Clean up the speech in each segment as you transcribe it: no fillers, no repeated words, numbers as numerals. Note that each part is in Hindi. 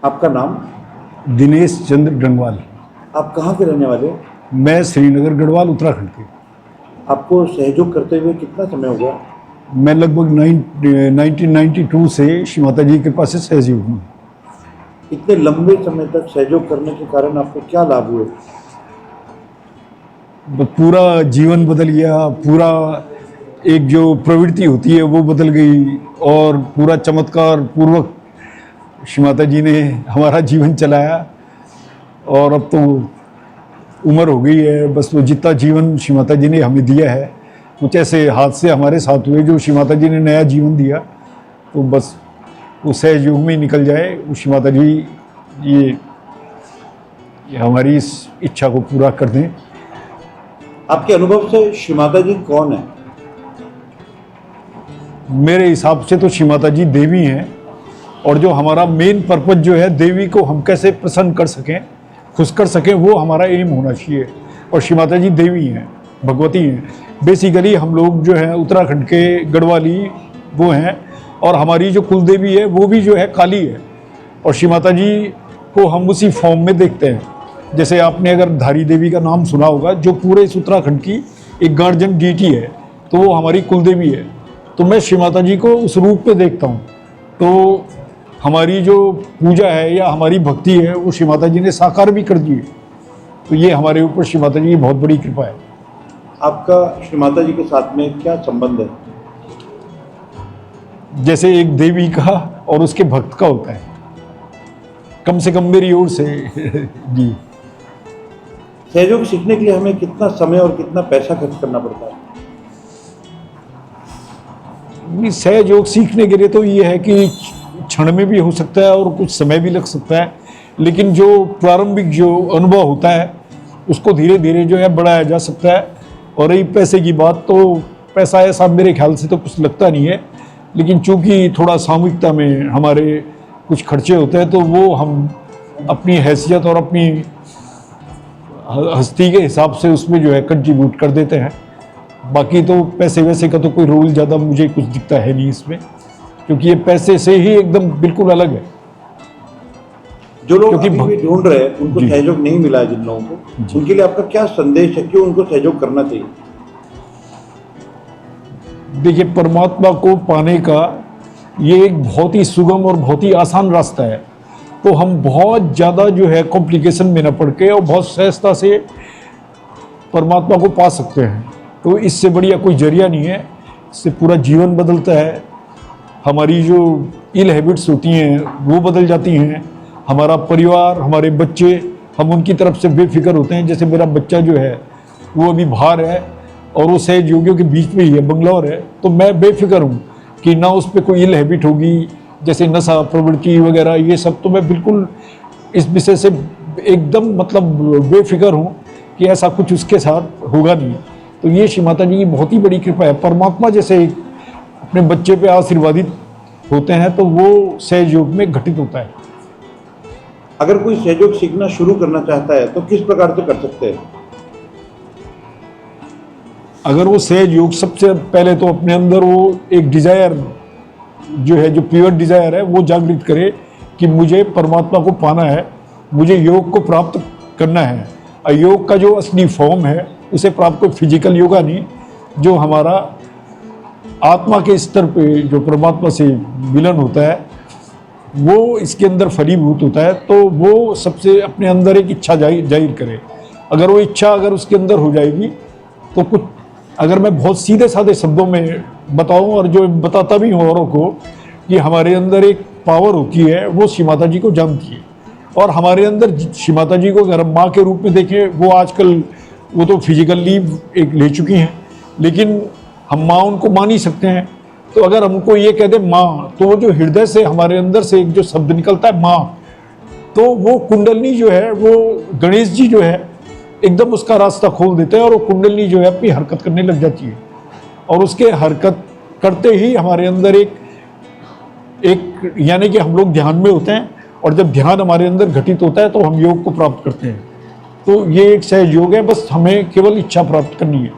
आपका नाम? दिनेश चंद्र गढ़वाल। आप कहाँ के रहने वाले हो? मैं श्रीनगर गढ़वाल उत्तराखंड के। आपको सहयोग करते हुए कितना समय हो गया? मैं लगभग 1992 से श्री माता जी के पास से सहयोग हूँ। इतने लंबे समय तक सहयोग करने के कारण आपको क्या लाभ हुए? पूरा जीवन बदल गया, पूरा एक जो प्रवृत्ति होती है वो बदल गई, और पूरा चमत्कार पूर्वक श्री माता जी ने हमारा जीवन चलाया। और अब तो उम्र हो गई है, बस वो जितना जीवन श्री माता जी ने हमें दिया है, कुछ ऐसे हादसे हमारे साथ हुए जो श्री माता जी ने नया जीवन दिया, तो बस वो सहयोग में ही निकल जाए। वो श्री माता जी ये हमारी इस इच्छा को पूरा कर दें। आपके अनुभव से श्री माता जी कौन है? मेरे हिसाब से तो श्री माता जी देवी हैं, और जो हमारा मेन पर्पज जो है, देवी को हम कैसे प्रसन्न कर सकें, खुश कर सकें, वो हमारा एम होना चाहिए। और श्री माता जी देवी हैं, भगवती हैं। बेसिकली हम लोग जो है उत्तराखंड के गढ़वाली वो हैं, और हमारी जो कुलदेवी है वो भी जो है काली है। और श्री माता जी को हम उसी फॉर्म में देखते हैं। जैसे आपने अगर धारी देवी का नाम सुना होगा, जो पूरे इस उत्तराखंड की एक गार्जियन डीटी है, तो वो हमारी कुलदेवी है। तो मैं श्री माता जी को उस रूप में देखता हूँ। तो हमारी जो पूजा है या हमारी भक्ति है वो श्री माता जी ने साकार भी कर दी है। तो ये हमारे ऊपर श्री माता जी की बहुत बड़ी कृपा है। आपका श्री माता जी के साथ में क्या संबंध है? जैसे एक देवी का और उसके भक्त का होता है, कम से कम मेरी ओर से जी। सहयोग सीखने के लिए हमें कितना समय और कितना पैसा खर्च करना पड़ता है? सहयोग सीखने के लिए तो ये है कि क्षण में भी हो सकता है और कुछ समय भी लग सकता है, लेकिन जो प्रारंभिक जो अनुभव होता है उसको धीरे धीरे जो है बढ़ाया जा सकता है। और रही पैसे की बात, तो पैसा ऐसा मेरे ख्याल से तो कुछ लगता नहीं है, लेकिन चूंकि थोड़ा सामूहिकता में हमारे कुछ खर्चे होते हैं, तो वो हम अपनी हैसियत और अपनी हस्ती के हिसाब से उसमें जो है कंट्रीब्यूट कर देते हैं। बाकी तो पैसे वैसे का तो कोई रोल ज़्यादा मुझे कुछ दिखता है नहीं इसमें, क्योंकि ये पैसे से ही एकदम बिल्कुल अलग है। जो लोग अभी भी ढूंढ रहे हैं, उनको सहयोग नहीं मिला है, जिन लोगों को, उनके लिए आपका क्या संदेश है? क्यों उनको सहयोग करना चाहिए? देखिए, परमात्मा को पाने का ये एक बहुत ही सुगम और बहुत ही आसान रास्ता है। तो हम बहुत ज़्यादा जो है कॉम्प्लिकेशन में न पड़ के और बहुत सहजता से परमात्मा को पा सकते हैं। तो इससे बढ़िया कोई जरिया नहीं है। इससे पूरा जीवन बदलता है, हमारी जो इल हैबिट्स होती हैं वो बदल जाती हैं, हमारा परिवार, हमारे बच्चे, हम उनकी तरफ से बेफिक्र होते हैं। जैसे मेरा बच्चा जो है वो अभी बाहर है और वो सहयोगियों के बीच में ही है, बंगलौर है, तो मैं बेफिक्र हूँ कि ना उस पर कोई इल हैबिट होगी, जैसे नशा प्रवृत्ति वगैरह, ये सब। तो मैं बिल्कुल इस विषय से एकदम मतलब बेफिक्र हूँ कि ऐसा कुछ उसके साथ होगा नहीं। तो ये श्री माता जी की बहुत ही बड़ी कृपा है। परमात्मा जैसे अपने बच्चे पे आशीर्वादित होते हैं, तो वो सहयोग में घटित होता है। अगर कोई सहयोग सीखना शुरू करना चाहता है तो किस प्रकार से कर सकते हैं? अगर वो सहयोग, सबसे पहले तो अपने अंदर वो एक डिजायर जो है, जो प्योर डिजायर है, वो जागृत करे कि मुझे परमात्मा को पाना है, मुझे योग को प्राप्त करना है। और योग का जो असली फॉर्म है उसे प्राप्त कोई फिजिकल योगा नहीं, जो हमारा आत्मा के स्तर पे जो परमात्मा से मिलन होता है वो इसके अंदर फलीभूत होता है। तो वो सबसे अपने अंदर एक इच्छा जाहिर करे। अगर वो इच्छा अगर उसके अंदर हो जाएगी तो कुछ, अगर मैं बहुत सीधे साधे शब्दों में बताऊं, और जो बताता भी हूँ औरों को, कि हमारे अंदर एक पावर होती है, वो श्री माता जी को जानती है। और हमारे अंदर श्री माता जी को अगर हम माँ के रूप में देखें, वो आजकल वो तो फिजिकल लीव एक ले चुकी हैं, लेकिन हम माँ उनको मान ही सकते हैं। तो अगर हमको ये कह दे माँ, तो वो जो हृदय से हमारे अंदर से एक जो शब्द निकलता है माँ, तो वो कुंडलनी जो है, वो गणेश जी जो है एकदम उसका रास्ता खोल देते हैं, और वो कुंडलनी जो है अपनी हरकत करने लग जाती है। और उसके हरकत करते ही हमारे अंदर एक यानी कि हम लोग ध्यान में होते हैं, और जब ध्यान हमारे अंदर घटित होता है तो हम योग को प्राप्त करते हैं। तो ये एक सहयोग है, बस हमें केवल इच्छा प्राप्त करनी है।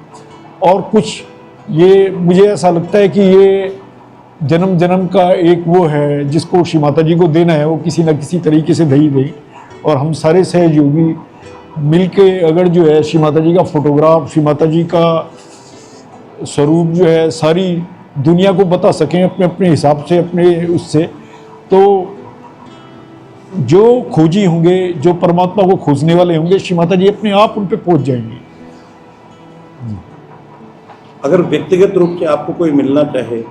और कुछ ये मुझे ऐसा लगता है कि ये जन्म जन्म का एक वो है जिसको श्री माता जी को देना है, वो किसी न किसी तरीके से दही दही। और हम सारे सहयोगी मिलके अगर जो है श्री माता जी का फोटोग्राफ, श्री माता जी का स्वरूप जो है सारी दुनिया को बता सकें अपने अपने हिसाब से, अपने उससे, तो जो खोजी होंगे, जो परमात्मा को खोजने वाले होंगे, श्री माता जी अपने आप उन पे पहुंच जाएंगे। अगर व्यक्तिगत रूप से आपको कोई मिलना चाहे,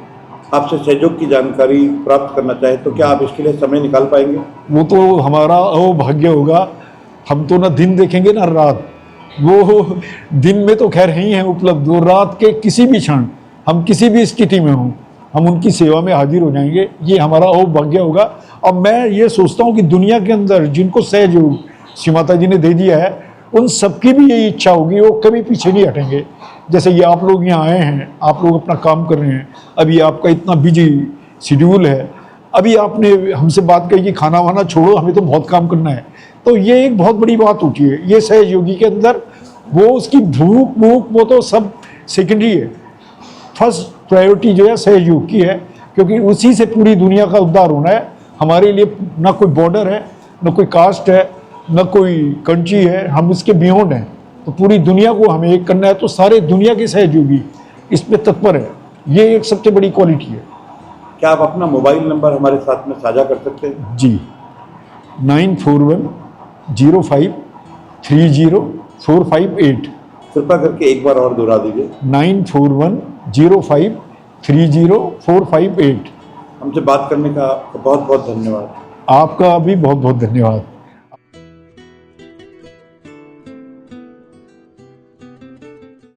आपसे सहयोग की जानकारी प्राप्त करना चाहे, तो क्या आप इसके लिए समय निकाल पाएंगे? वो तो हमारा अभाग्य होगा। हम तो ना दिन देखेंगे ना रात। वो दिन में तो खैर ही हैं उपलब्ध, वो रात के किसी भी क्षण, हम किसी भी स्थिति में हों, हम उनकी सेवा में हाजिर हो जाएंगे। ये हमारा अभाग्य होगा। अब मैं ये सोचता हूँ कि दुनिया के अंदर जिनको सहयोग श्री माता जी ने दे दिया है, उन सबकी भी यही इच्छा होगी, वो कभी पीछे नहीं हटेंगे। जैसे ये आप लोग यहाँ आए हैं, आप लोग अपना काम कर रहे हैं, अभी आपका इतना बिजी शेड्यूल है, अभी आपने हमसे बात कही कि खाना वाना छोड़ो, हमें तो बहुत काम करना है, तो ये एक बहुत बड़ी बात होती है। ये सहयोगी के अंदर वो उसकी भूख वो तो सब सेकेंडरी है। फर्स्ट प्रायोरिटी जो है सहयोग की है, क्योंकि उसी से पूरी दुनिया का उद्धार होना है। हमारे लिए ना कोई बॉर्डर है, ना कोई कास्ट है, ना कोई कंट्री है, हम इसके बियॉन्ड हैं। तो पूरी दुनिया को हमें एक करना है, तो सारे दुनिया के सहयोगी इसमें तत्पर है। ये एक सबसे बड़ी क्वालिटी है। क्या आप अपना मोबाइल नंबर हमारे साथ में साझा कर सकते हैं? जी, 9410530458। कृपया करके एक बार और दोहरा दीजिए। 9410530458। हमसे बात करने का बहुत बहुत धन्यवाद। आपका भी बहुत बहुत धन्यवाद।